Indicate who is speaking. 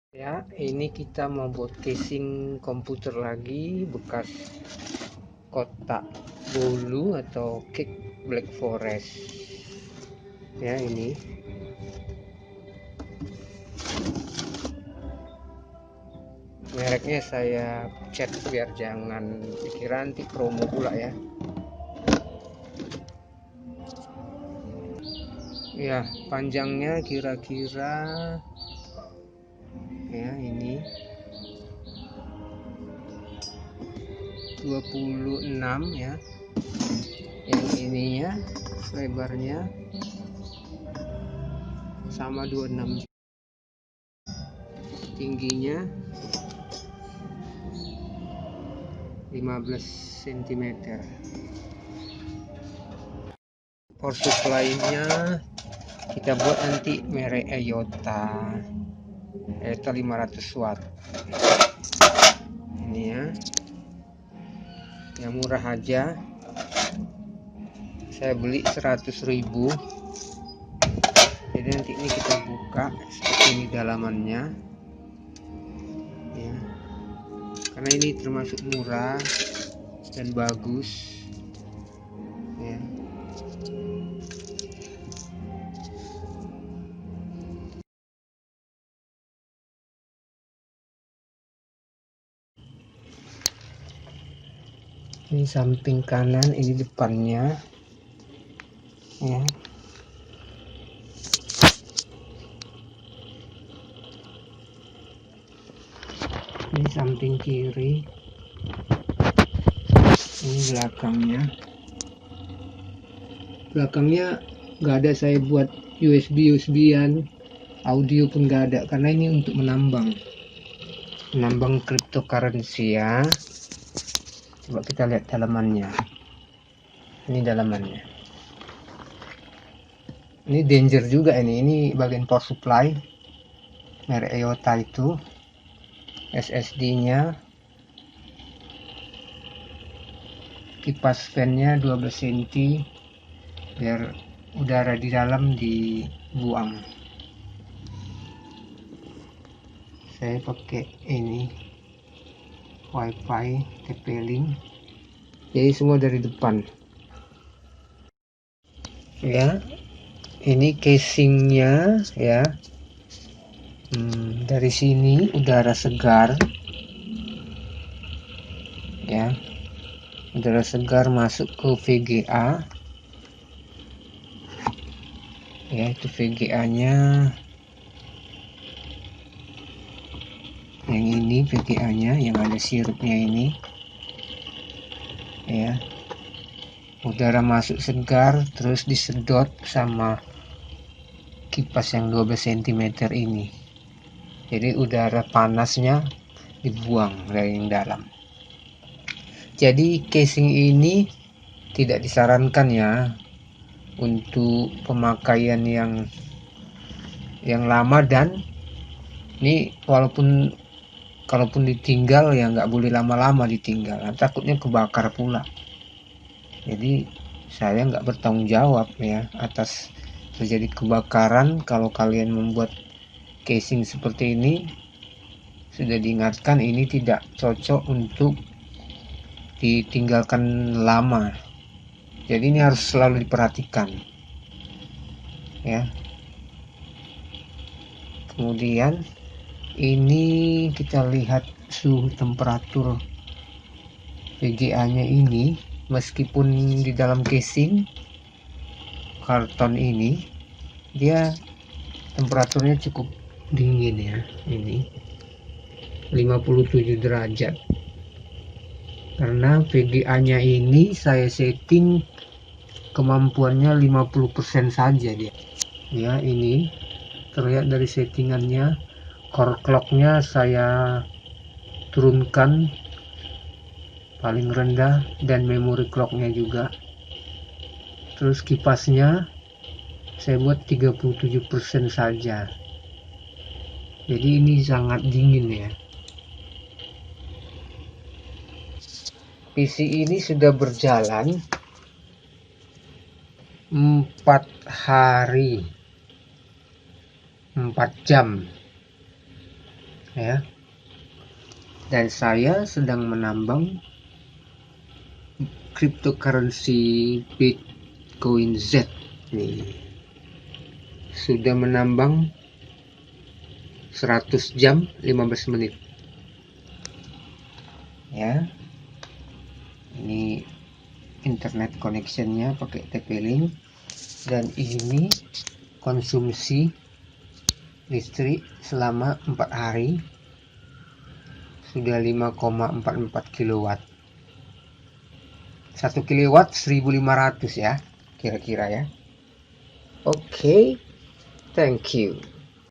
Speaker 1: Ya, ini kita mau buat casing komputer lagi bekas kotak bolu atau cake black forest. Ya, ini. Mereknya saya cat biar jangan dikira nanti promo pula ya. Ya, panjangnya kira-kira ya ini 26 ya. Yang ininya lebarnya sama 26, tingginya 15 cm. Power supply-nya kita buat nanti merek Eyota 500 watt. Ini ya, yang murah aja, saya beli 100.000. Jadi nanti ini kita buka seperti ini dalamannya ya, karena ini termasuk murah dan bagus ya. Ini samping kanan, ini depannya ya. Ini samping kiri, ini belakangnya nggak ada saya buat USB-an, audio pun nggak ada, karena ini untuk menambang cryptocurrency ya. Coba kita lihat dalamannya. Ini dalamannya. Ini danger juga ini bagian power supply merek Eyota itu. SSD-nya, kipas fan-nya 12 cm biar udara di dalam dibuang. Saya pakai ini wifi TP-Link, jadi semua dari depan ya. Ini casingnya ya. Dari sini udara segar ya, udara segar masuk ke VGA ya. Itu VGA nya, yang ini VGA nya yang ada sirupnya ini ya. Udara masuk segar terus disedot sama kipas yang 12 cm ini, jadi udara panasnya dibuang dari yang dalam. Jadi casing ini tidak disarankan ya untuk pemakaian yang lama, dan ini kalaupun ditinggal ya nggak boleh lama-lama ditinggal, takutnya kebakar pula. Jadi saya nggak bertanggung jawab ya atas terjadi kebakaran. Kalau kalian membuat casing seperti ini, sudah diingatkan ini tidak cocok untuk ditinggalkan lama. Jadi ini harus selalu diperhatikan ya. Kemudian ini kita lihat suhu temperatur VGA-nya ini, meskipun di dalam casing karton ini dia temperaturnya cukup dingin ya. Ini 57 derajat, karena VGA-nya ini saya setting kemampuannya 50% saja dia ya. Ini terlihat dari settingannya, core clock-nya saya turunkan paling rendah dan memory clock-nya juga. Terus kipasnya saya buat 37% saja, jadi ini sangat dingin ya. PC ini sudah berjalan 4 hari 4 jam ya. Dan saya sedang menambang cryptocurrency Bitcoin Z nih. Sudah menambang 100 jam 15 menit ya. Ini internet connectionnya pakai TP-Link, dan ini konsumsi listrik selama 4 hari sudah 5,44 kW. 1 kW 1500 ya kira-kira ya. Oke, thank you.